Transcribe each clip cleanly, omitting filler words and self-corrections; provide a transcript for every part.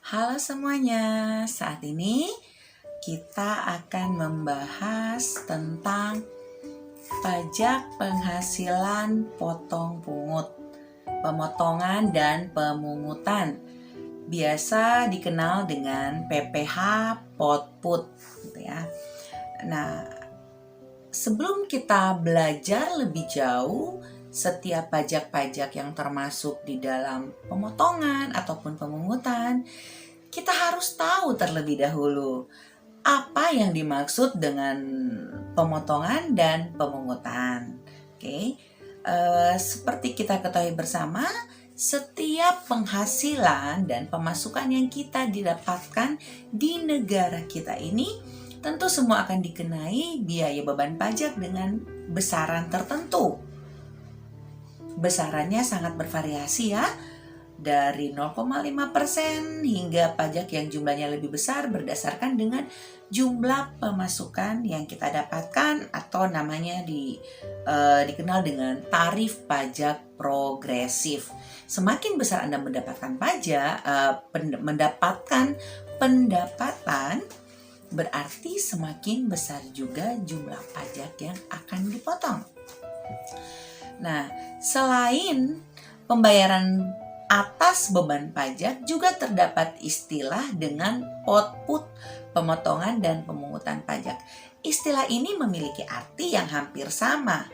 Halo semuanya, saat ini kita akan membahas tentang pajak penghasilan potong pungut, pemotongan dan pemungutan. Biasa dikenal dengan PPh Potput gitu ya. Nah, sebelum kita belajar lebih jauh setiap pajak-pajak yang termasuk di dalam pemotongan ataupun pemungutan, kita harus tahu terlebih dahulu apa yang dimaksud dengan pemotongan dan pemungutan. Oke, seperti kita ketahui bersama, setiap penghasilan dan pemasukan yang kita didapatkan di negara kita ini tentu semua akan dikenai biaya beban pajak dengan besaran tertentu. Besarannya sangat bervariasi ya, dari 0,5% hingga pajak yang jumlahnya lebih besar berdasarkan dengan jumlah pemasukan yang kita dapatkan atau namanya dikenal dengan tarif pajak progresif. Semakin besar Anda mendapatkan mendapatkan pendapatan, berarti semakin besar juga jumlah pajak yang akan dipotong. Nah, selain pembayaran atas beban pajak juga terdapat istilah dengan potput, pemotongan dan pemungutan pajak. Istilah ini memiliki arti yang hampir sama,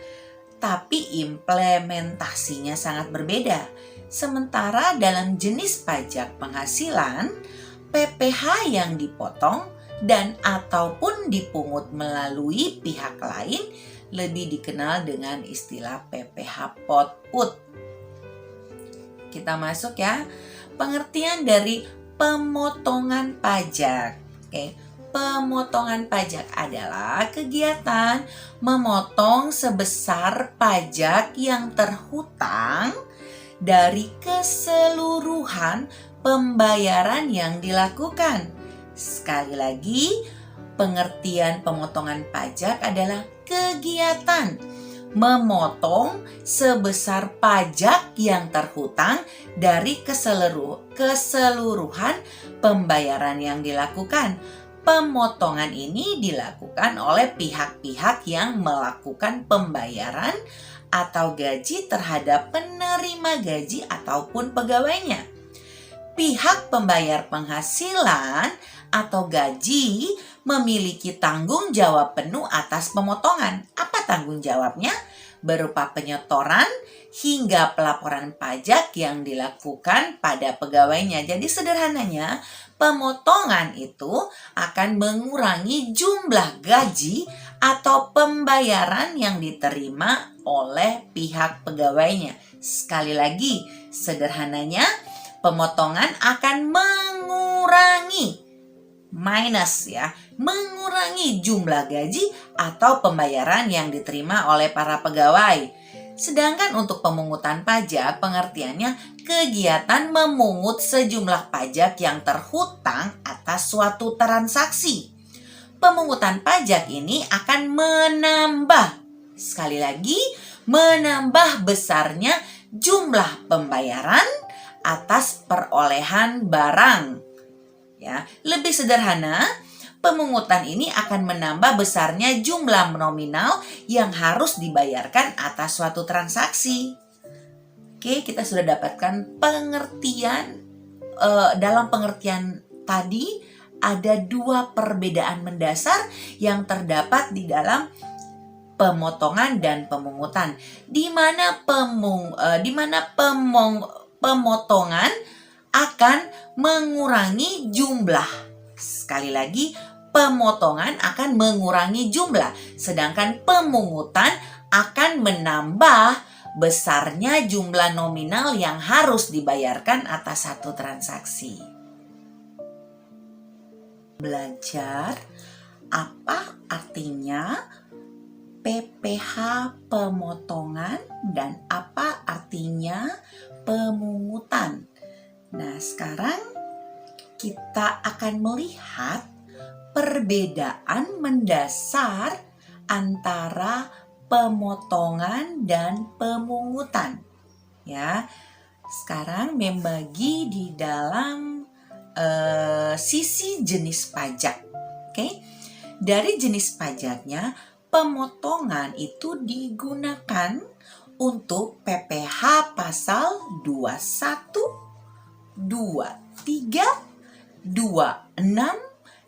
tapi implementasinya sangat berbeda. Sementara dalam jenis pajak penghasilan, PPh yang dipotong dan ataupun dipungut melalui pihak lain lebih dikenal dengan istilah PPh Potput. Kita masuk ya, pengertian dari pemotongan pajak. Oke, pemotongan pajak adalah kegiatan memotong sebesar pajak yang terhutang dari keseluruhan pembayaran yang dilakukan. Sekali lagi, pengertian pemotongan pajak adalah kegiatan memotong sebesar pajak yang terhutang dari keseluruhan pembayaran yang dilakukan. Pemotongan ini dilakukan oleh pihak-pihak yang melakukan pembayaran atau gaji terhadap penerima gaji ataupun pegawainya. Pihak pembayar penghasilan atau gaji memiliki tanggung jawab penuh atas pemotongan. Apa tanggung jawabnya? Berupa penyetoran hingga pelaporan pajak yang dilakukan pada pegawainya. Jadi sederhananya, pemotongan itu akan mengurangi jumlah gaji atau pembayaran yang diterima oleh pihak pegawainya. Sekali lagi, sederhananya, pemotongan akan mengurangi mengurangi jumlah gaji atau pembayaran yang diterima oleh para pegawai. Sedangkan untuk pemungutan pajak, pengertiannya kegiatan memungut sejumlah pajak yang terhutang atas suatu transaksi. Pemungutan pajak ini akan menambah besarnya jumlah pembayaran atas perolehan barang. Ya, lebih sederhana, pemungutan ini akan menambah besarnya jumlah nominal yang harus dibayarkan atas suatu transaksi. Oke, kita sudah dapatkan pengertian. Dalam pengertian tadi ada dua perbedaan mendasar yang terdapat di dalam pemotongan dan pemungutan, di mana pemotongan akan mengurangi jumlah. Sekali lagi, pemotongan akan mengurangi jumlah, sedangkan pemungutan akan menambah besarnya jumlah nominal yang harus dibayarkan atas satu transaksi. Belajar apa artinya PPh pemotongan dan apa artinya pemungutan. Nah, sekarang kita akan melihat perbedaan mendasar antara pemotongan dan pemungutan. Ya, sekarang membagi di dalam sisi jenis pajak. Oke. Dari jenis pajaknya, pemotongan itu digunakan untuk PPh pasal 21, 23, 26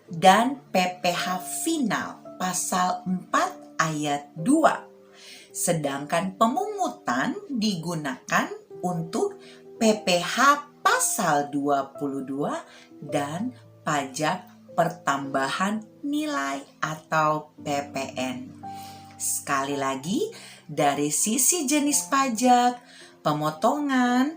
dan PPh final pasal 4 ayat 2. Sedangkan pemungutan digunakan untuk PPh pasal 22 dan pajak pertambahan nilai atau PPN. Sekali lagi, dari sisi jenis pajak, pemotongan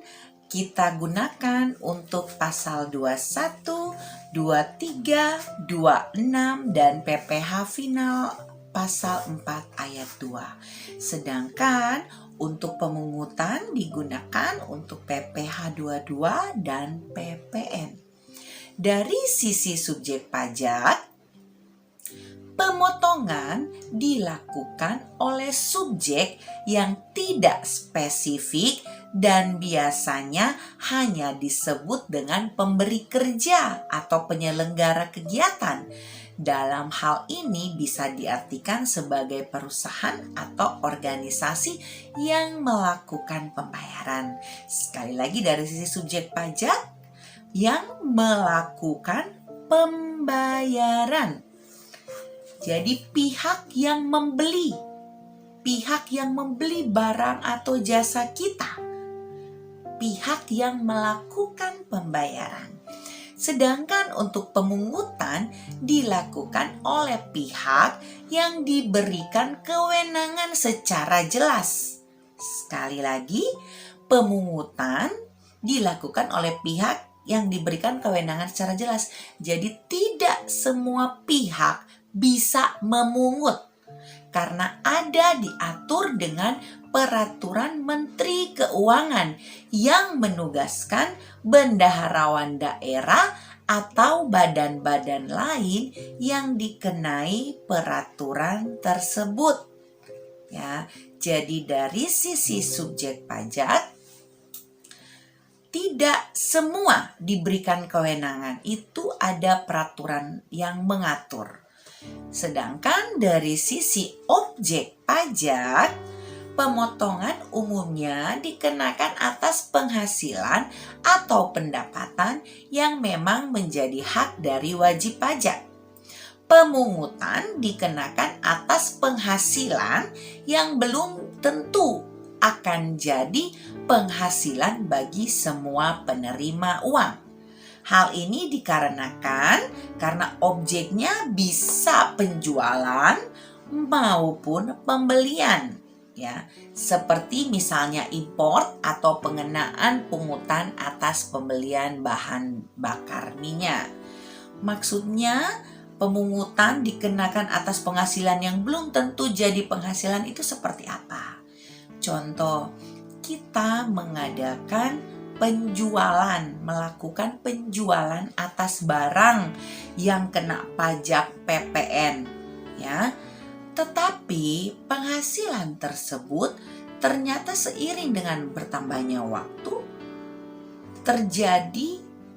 kita gunakan untuk pasal 21, 23, 26 dan PPh final pasal 4 ayat 2. Sedangkan untuk pemungutan digunakan untuk PPh 22 dan PPN. Dari sisi subjek pajak, pemotongan dilakukan oleh subjek yang tidak spesifik dan biasanya hanya disebut dengan pemberi kerja atau penyelenggara kegiatan. Dalam hal ini bisa diartikan sebagai perusahaan atau organisasi yang melakukan pembayaran. Sekali lagi, dari sisi subjek pajak yang melakukan pembayaran. Jadi pihak yang membeli barang atau jasa kita, pihak yang melakukan pembayaran. Sedangkan untuk pemungutan dilakukan oleh pihak yang diberikan kewenangan secara jelas. Sekali lagi, pemungutan dilakukan oleh pihak yang diberikan kewenangan secara jelas. Jadi tidak semua pihak bisa memungut karena ada diatur dengan peraturan Menteri Keuangan yang menugaskan bendaharawan daerah atau badan-badan lain yang dikenai peraturan tersebut. Ya, jadi dari sisi subjek pajak tidak semua diberikan kewenangan, itu ada peraturan yang mengatur. Sedangkan dari sisi objek pajak, pemotongan umumnya dikenakan atas penghasilan atau pendapatan yang memang menjadi hak dari wajib pajak. Pemungutan dikenakan atas penghasilan yang belum tentu akan jadi penghasilan bagi semua penerima uang. Hal ini dikarenakan karena objeknya bisa penjualan maupun pembelian, ya, seperti misalnya import atau pengenaan pungutan atas pembelian bahan bakar minyak. Maksudnya, pemungutan dikenakan atas penghasilan yang belum tentu jadi penghasilan itu seperti apa? Contoh, kita melakukan penjualan atas barang yang kena pajak PPN, ya. Tetapi penghasilan tersebut ternyata seiring dengan bertambahnya waktu terjadi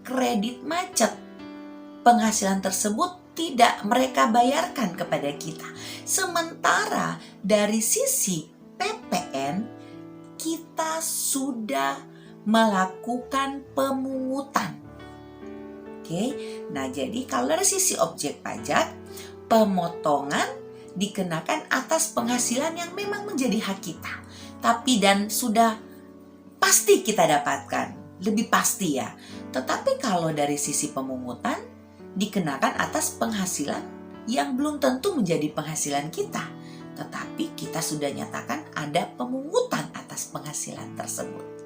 kredit macet. Penghasilan tersebut tidak mereka bayarkan kepada kita. Sementara dari sisi PPN kita sudah melakukan pemungutan. Oke, nah jadi kalau dari sisi objek pajak, pemotongan dikenakan atas penghasilan yang memang menjadi hak kita, tapi dan sudah pasti kita dapatkan, lebih pasti ya. Tetapi kalau dari sisi pemungutan dikenakan atas penghasilan yang belum tentu menjadi penghasilan kita, tetapi kita sudah nyatakan ada pemungutan atas penghasilan tersebut.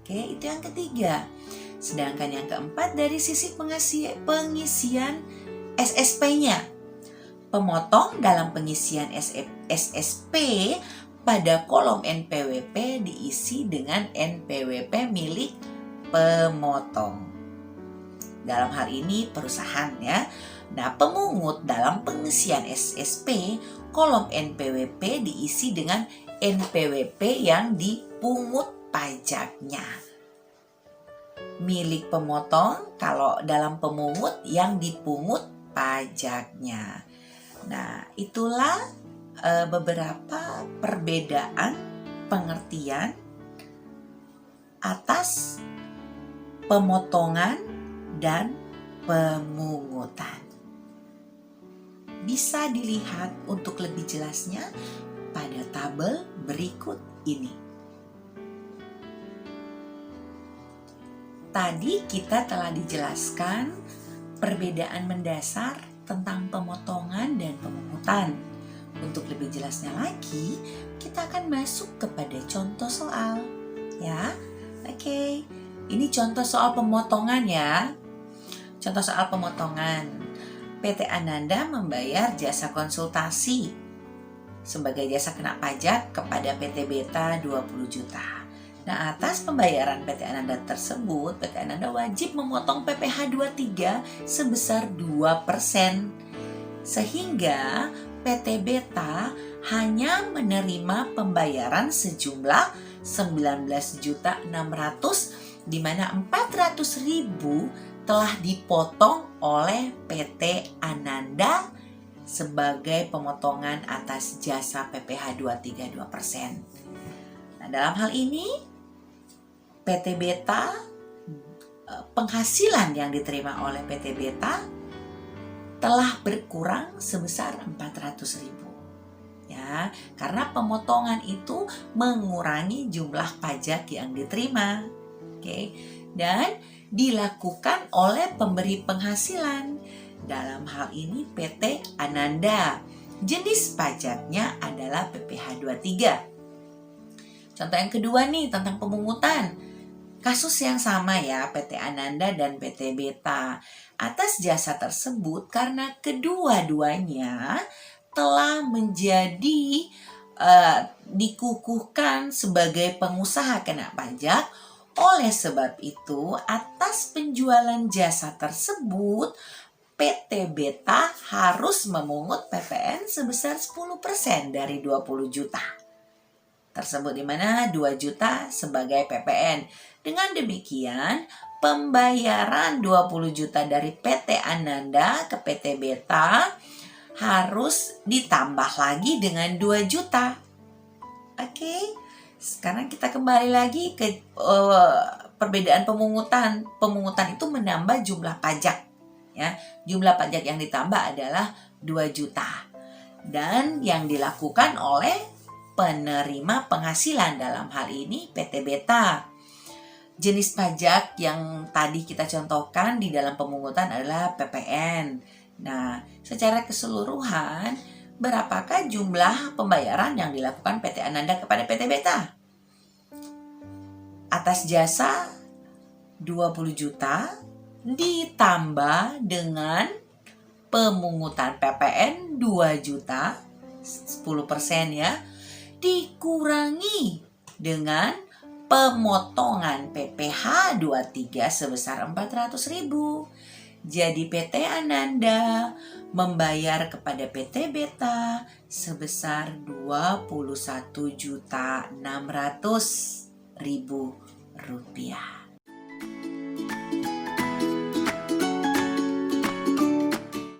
Oke, itu yang ketiga. Sedangkan yang keempat dari sisi pengisian SSP-nya. Pemotong dalam pengisian SSP pada kolom NPWP diisi dengan NPWP milik pemotong. Dalam hal ini perusahaan, ya. Nah, pemungut dalam pengisian SSP kolom NPWP diisi dengan NPWP yang dipungut pajaknya. milik pemotong kalau dalam pemungut yang dipungut pajaknya. Nah, itulah beberapa perbedaan pengertian atas pemotongan dan pemungutan. Bisa dilihat untuk lebih jelasnya pada tabel berikut ini. Tadi kita telah dijelaskan perbedaan mendasar tentang pemotongan dan pemungutan. Untuk lebih jelasnya lagi, kita akan masuk kepada contoh soal. Ya, oke. Ini contoh soal pemotongan ya. Contoh soal pemotongan. PT Ananda membayar jasa konsultasi sebagai jasa kena pajak kepada PT Beta 20 juta. Nah, atas pembayaran PT Ananda tersebut, PT Ananda wajib memotong PPh 23 sebesar 2%. Sehingga PT Beta hanya menerima pembayaran sejumlah 19.600.000, di mana 400.000 telah dipotong oleh PT Ananda sebagai pemotongan atas jasa PPh 23 2%. Nah, dalam hal ini PT Beta, penghasilan yang diterima oleh PT Beta telah berkurang sebesar 400.000. Ya, karena pemotongan itu mengurangi jumlah pajak yang diterima. Oke. Dan dilakukan oleh pemberi penghasilan. Dalam hal ini PT Ananda. Jenis pajaknya adalah PPh 23. Contoh yang kedua nih tentang pemungutan. Kasus yang sama ya, PT Ananda dan PT Beta. Atas jasa tersebut karena kedua-duanya telah menjadi dikukuhkan sebagai pengusaha kena pajak. Oleh sebab itu, atas penjualan jasa tersebut, PT Beta harus memungut PPN sebesar 10% dari 20 juta. Tersebut di mana 2 juta sebagai PPN. Dengan demikian, pembayaran 20 juta dari PT Ananda ke PT Beta harus ditambah lagi dengan 2 juta. Oke. Sekarang kita kembali lagi ke perbedaan pemungutan. Pemungutan itu menambah jumlah pajak. Ya, jumlah pajak yang ditambah adalah 2 juta. Dan yang dilakukan oleh penerima penghasilan, dalam hal ini PT Beta. Jenis pajak yang tadi kita contohkan di dalam pemungutan adalah PPN. Nah, secara keseluruhan, berapakah jumlah pembayaran yang dilakukan PT Ananda kepada PT Beta? Atas jasa 20 juta ditambah dengan pemungutan PPN 2 juta, 10% ya, dikurangi dengan pemotongan PPh 23 sebesar 400.000. Jadi PT Ananda membayar kepada PT Beta sebesar 21.600.000 rupiah.